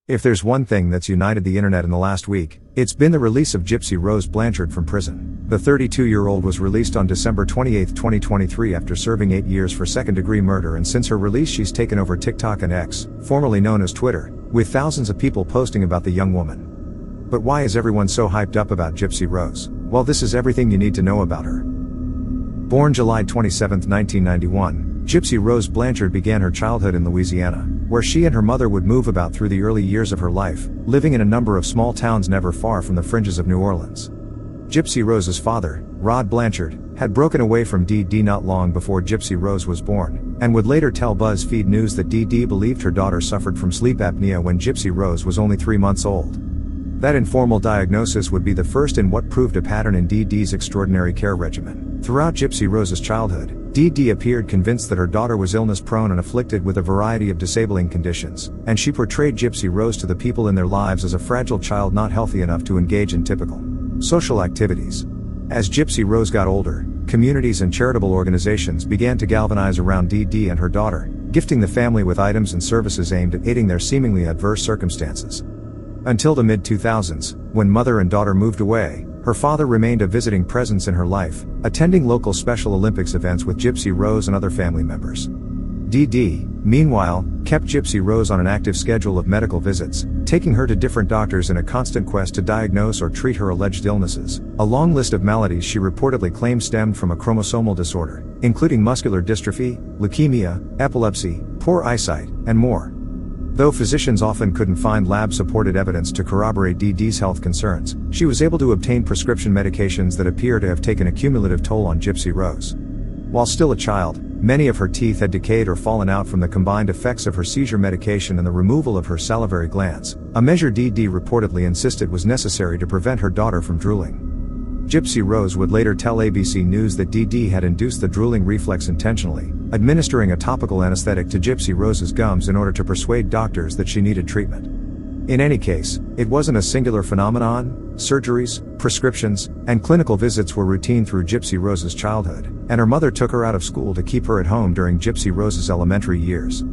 If there's one thing that's united the internet in the last week, it's been the release of Gypsy Rose Blanchard from prison. The 32-year-old was released on December 28, 2023 after serving 8 years for second-degree murder, and since her release she's taken over TikTok and X, formerly known as Twitter, with thousands of people posting about the young woman. But why is everyone so hyped up about Gypsy Rose? Well, this is everything you need to know about her. Born July 27, 1991, Gypsy Rose Blanchard began her childhood in Louisiana, where she and her mother would move about through the early years of her life, living in a number of small towns never far from the fringes of New Orleans. Gypsy Rose's father, Rod Blanchard, had broken away from Dee Dee not long before Gypsy Rose was born, and would later tell BuzzFeed News that Dee Dee believed her daughter suffered from sleep apnea when Gypsy Rose was only 3 months old. That informal diagnosis would be the first in what proved a pattern in Dee Dee's extraordinary care regimen. Throughout Gypsy Rose's childhood, Dee Dee appeared convinced that her daughter was illness-prone and afflicted with a variety of disabling conditions, and she portrayed Gypsy Rose to the people in their lives as a fragile child not healthy enough to engage in typical social activities. As Gypsy Rose got older, communities and charitable organizations began to galvanize around Dee Dee and her daughter, gifting the family with items and services aimed at aiding their seemingly adverse circumstances. Until the mid-2000s, when mother and daughter moved away, her father remained a visiting presence in her life, attending local Special Olympics events with Gypsy Rose and other family members. Dee Dee, meanwhile, kept Gypsy Rose on an active schedule of medical visits, taking her to different doctors in a constant quest to diagnose or treat her alleged illnesses, a long list of maladies she reportedly claimed stemmed from a chromosomal disorder, including muscular dystrophy, leukemia, epilepsy, poor eyesight, and more. Though physicians often couldn't find lab-supported evidence to corroborate Dee Dee's health concerns, she was able to obtain prescription medications that appear to have taken a cumulative toll on Gypsy Rose. While still a child, many of her teeth had decayed or fallen out from the combined effects of her seizure medication and the removal of her salivary glands, a measure Dee Dee reportedly insisted was necessary to prevent her daughter from drooling. Gypsy Rose would later tell ABC News that Dee Dee had induced the drooling reflex intentionally, administering a topical anesthetic to Gypsy Rose's gums in order to persuade doctors that she needed treatment. In any case, it wasn't a singular phenomenon. Surgeries, prescriptions, and clinical visits were routine through Gypsy Rose's childhood, and her mother took her out of school to keep her at home during Gypsy Rose's elementary years.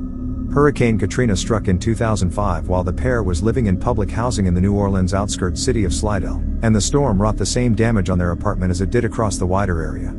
Hurricane Katrina struck in 2005 while the pair was living in public housing in the New Orleans outskirts city of Slidell, and the storm wrought the same damage on their apartment as it did across the wider area.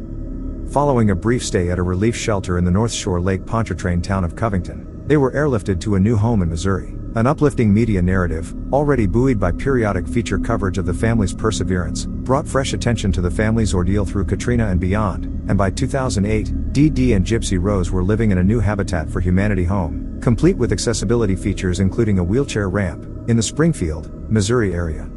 Following a brief stay at a relief shelter in the North Shore Lake Pontchartrain town of Covington, they were airlifted to a new home in Missouri. An uplifting media narrative, already buoyed by periodic feature coverage of the family's perseverance, brought fresh attention to the family's ordeal through Katrina and beyond, and by 2008, Dee Dee and Gypsy Rose were living in a new Habitat for Humanity home, complete with accessibility features including a wheelchair ramp, in the Springfield, Missouri area.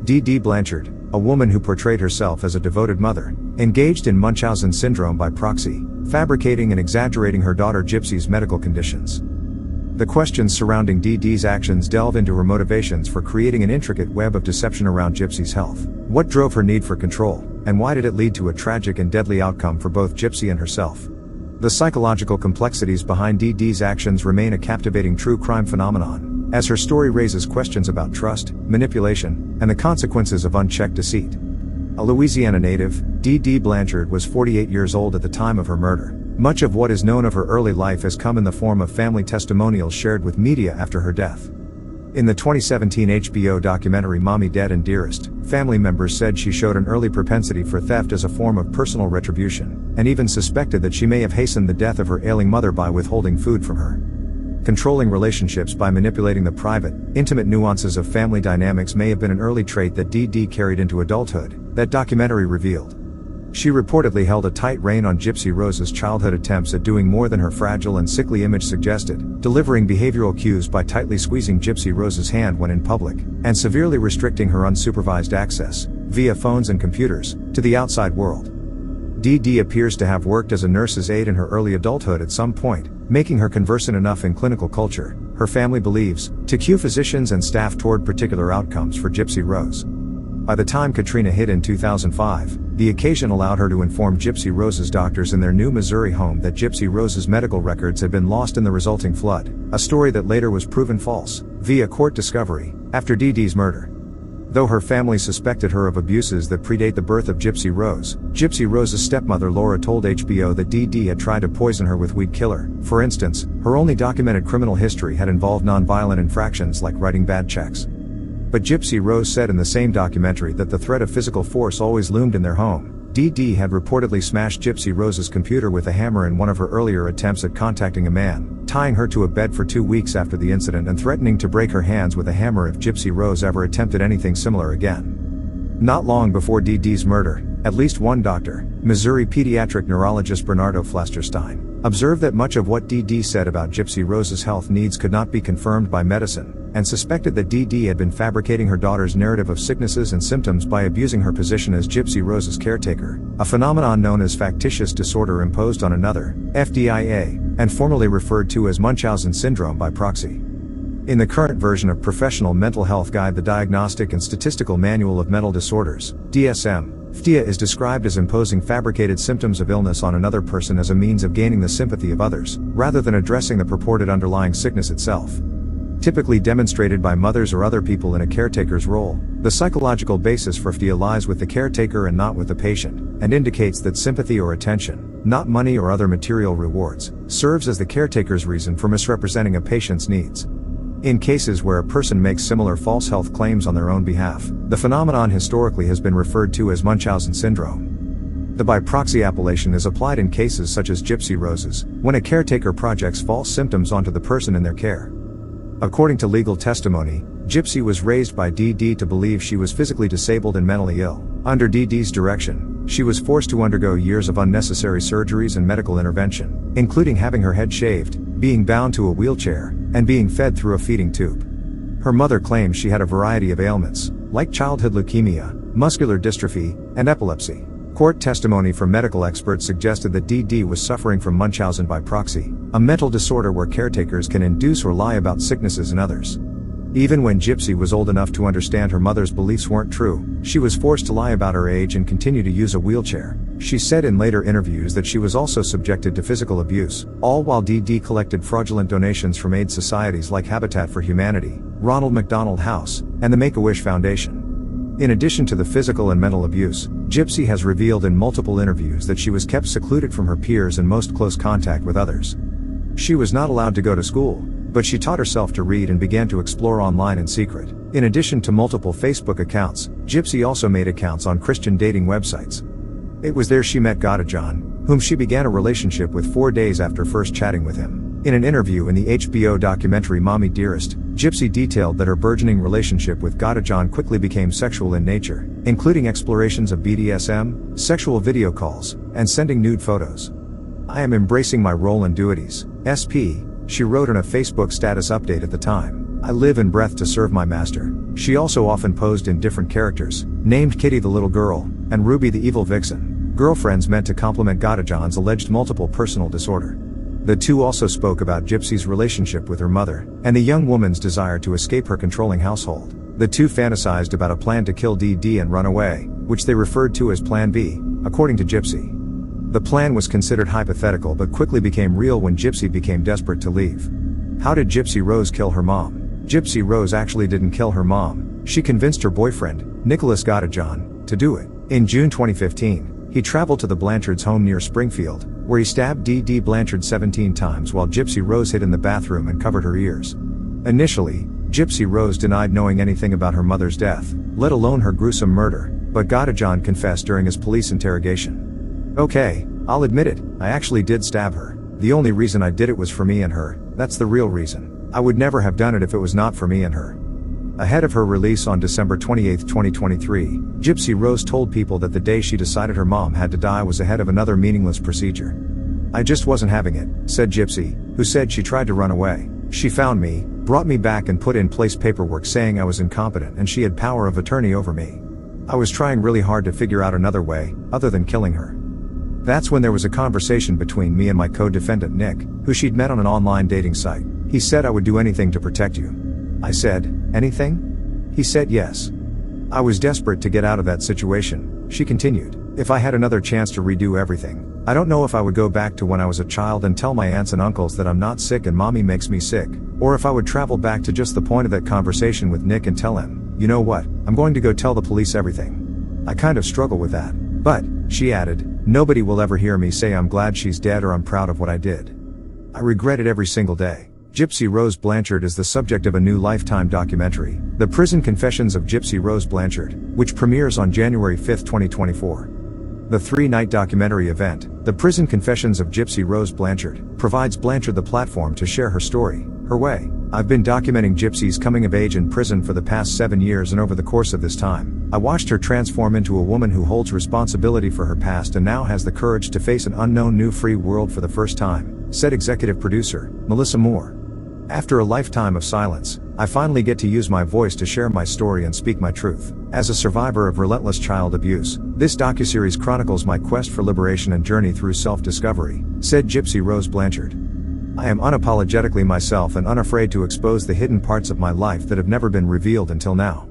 Dee Dee Blanchard, a woman who portrayed herself as a devoted mother, engaged in Munchausen syndrome by proxy, fabricating and exaggerating her daughter Gypsy's medical conditions. The questions surrounding Dee Dee's actions delve into her motivations for creating an intricate web of deception around Gypsy's health. What drove her need for control, and why did it lead to a tragic and deadly outcome for both Gypsy and herself? The psychological complexities behind Dee Dee's actions remain a captivating true crime phenomenon, as her story raises questions about trust, manipulation, and the consequences of unchecked deceit. A Louisiana native, Dee Dee Blanchard was 48 years old at the time of her murder. Much of what is known of her early life has come in the form of family testimonials shared with media after her death. In the 2017 HBO documentary Mommy, Dead and Dearest, family members said she showed an early propensity for theft as a form of personal retribution, and even suspected that she may have hastened the death of her ailing mother by withholding food from her. Controlling relationships by manipulating the private, intimate nuances of family dynamics may have been an early trait that Dee Dee carried into adulthood, that documentary revealed. She reportedly held a tight rein on Gypsy Rose's childhood attempts at doing more than her fragile and sickly image suggested, delivering behavioral cues by tightly squeezing Gypsy Rose's hand when in public, and severely restricting her unsupervised access, via phones and computers, to the outside world. Dee Dee appears to have worked as a nurse's aide in her early adulthood at some point, making her conversant enough in clinical culture, her family believes, to cue physicians and staff toward particular outcomes for Gypsy Rose. By the time Katrina hit in 2005, the occasion allowed her to inform Gypsy Rose's doctors in their new Missouri home that Gypsy Rose's medical records had been lost in the resulting flood, a story that later was proven false, via court discovery, after Dee Dee's murder. Though her family suspected her of abuses that predate the birth of Gypsy Rose's stepmother Laura told HBO that Dee Dee had tried to poison her with weed killer. For instance, her only documented criminal history had involved non-violent infractions like writing bad checks. But Gypsy Rose said in the same documentary that the threat of physical force always loomed in their home. Dee Dee had reportedly smashed Gypsy Rose's computer with a hammer in one of her earlier attempts at contacting a man, tying her to a bed for 2 weeks after the incident and threatening to break her hands with a hammer if Gypsy Rose ever attempted anything similar again. Not long before Dee Dee's murder, at least one doctor, Missouri pediatric neurologist Bernardo Flasterstein, observed that much of what Dee Dee said about Gypsy Rose's health needs could not be confirmed by medicine, and suspected that Dee Dee had been fabricating her daughter's narrative of sicknesses and symptoms by abusing her position as Gypsy Rose's caretaker, a phenomenon known as factitious disorder imposed on another, FDIA, and formerly referred to as Munchausen syndrome by Proxy. In the current version of Professional Mental Health Guide, the Diagnostic and Statistical Manual of Mental Disorders, DSM, FDIA is described as imposing fabricated symptoms of illness on another person as a means of gaining the sympathy of others, rather than addressing the purported underlying sickness itself. Typically demonstrated by mothers or other people in a caretaker's role, the psychological basis for FDIA lies with the caretaker and not with the patient, and indicates that sympathy or attention, not money or other material rewards, serves as the caretaker's reason for misrepresenting a patient's needs. In cases where a person makes similar false health claims on their own behalf, the phenomenon historically has been referred to as Munchausen syndrome. The by proxy appellation is applied in cases such as Gypsy Rose's, when a caretaker projects false symptoms onto the person in their care. According to legal testimony, Gypsy was raised by Dee Dee to believe she was physically disabled and mentally ill. Under Dee Dee's direction, she was forced to undergo years of unnecessary surgeries and medical intervention, including having her head shaved, being bound to a wheelchair, and being fed through a feeding tube. Her mother claims she had a variety of ailments, like childhood leukemia, muscular dystrophy, and epilepsy. Court testimony from medical experts suggested that Dee Dee was suffering from Munchausen by proxy, a mental disorder where caretakers can induce or lie about sicknesses in others. Even when Gypsy was old enough to understand her mother's beliefs weren't true, she was forced to lie about her age and continue to use a wheelchair. She said in later interviews that she was also subjected to physical abuse, all while Dee Dee collected fraudulent donations from aid societies like Habitat for Humanity, Ronald McDonald House, and the Make-A-Wish Foundation. In addition to the physical and mental abuse, Gypsy has revealed in multiple interviews that she was kept secluded from her peers and most close contact with others. She was not allowed to go to school, but she taught herself to read and began to explore online in secret. In addition to multiple Facebook accounts, Gypsy also made accounts on Christian dating websites. It was there she met Gadajon, whom she began a relationship with 4 days after first chatting with him. In an interview in the HBO documentary Mommy Dearest, Gypsy detailed that her burgeoning relationship with Gadajon quickly became sexual in nature, including explorations of BDSM, sexual video calls, and sending nude photos. "I am embracing my role and duties, SP," she wrote in a Facebook status update at the time. "I live and breath to serve my master." She also often posed in different characters, named Kitty the Little Girl, and Ruby the Evil Vixen, girlfriends meant to complement Gadajon's alleged multiple personal disorder. The two also spoke about Gypsy's relationship with her mother, and the young woman's desire to escape her controlling household. The two fantasized about a plan to kill Dee Dee and run away, which they referred to as Plan B, according to Gypsy. The plan was considered hypothetical but quickly became real when Gypsy became desperate to leave. How did Gypsy Rose kill her mom? Gypsy Rose actually didn't kill her mom. She convinced her boyfriend, Nicholas Gadajon, to do it. In June 2015, he traveled to the Blanchards' home near Springfield, where he stabbed Dee Dee Blanchard 17 times while Gypsy Rose hid in the bathroom and covered her ears. Initially, Gypsy Rose denied knowing anything about her mother's death, let alone her gruesome murder, but Gadajon confessed during his police interrogation. "Okay, I'll admit it, I actually did stab her. The only reason I did it was for me and her, that's the real reason. I would never have done it if it was not for me and her." Ahead of her release on December 28, 2023, Gypsy Rose told people that the day she decided her mom had to die was ahead of another meaningless procedure. "I just wasn't having it," said Gypsy, who said she tried to run away. "She found me, brought me back and put in place paperwork saying I was incompetent and she had power of attorney over me. I was trying really hard to figure out another way, other than killing her." That's when there was a conversation between me and my co-defendant Nick, who she'd met on an online dating site. "He said I would do anything to protect you." I said, "Anything?" He said yes. "I was desperate to get out of that situation," she continued. "If I had another chance to redo everything, I don't know if I would go back to when I was a child and tell my aunts and uncles that I'm not sick and mommy makes me sick, or if I would travel back to just the point of that conversation with Nick and tell him, "You know what, I'm going to go tell the police everything. I kind of struggle with that. But," she added, "nobody will ever hear me say I'm glad she's dead or I'm proud of what I did. I regret it every single day." Gypsy Rose Blanchard is the subject of a new Lifetime documentary, The Prison Confessions of Gypsy Rose Blanchard, which premieres on January 5, 2024. The 3-night documentary event, The Prison Confessions of Gypsy Rose Blanchard, provides Blanchard the platform to share her story, her way. "I've been documenting Gypsy's coming of age in prison for the past 7 years, and over the course of this time, I watched her transform into a woman who holds responsibility for her past and now has the courage to face an unknown new free world for the first time," said executive producer, Melissa Moore. "After a lifetime of silence, I finally get to use my voice to share my story and speak my truth. As a survivor of relentless child abuse, this docuseries chronicles my quest for liberation and journey through self-discovery," said Gypsy Rose Blanchard. "I am unapologetically myself and unafraid to expose the hidden parts of my life that have never been revealed until now.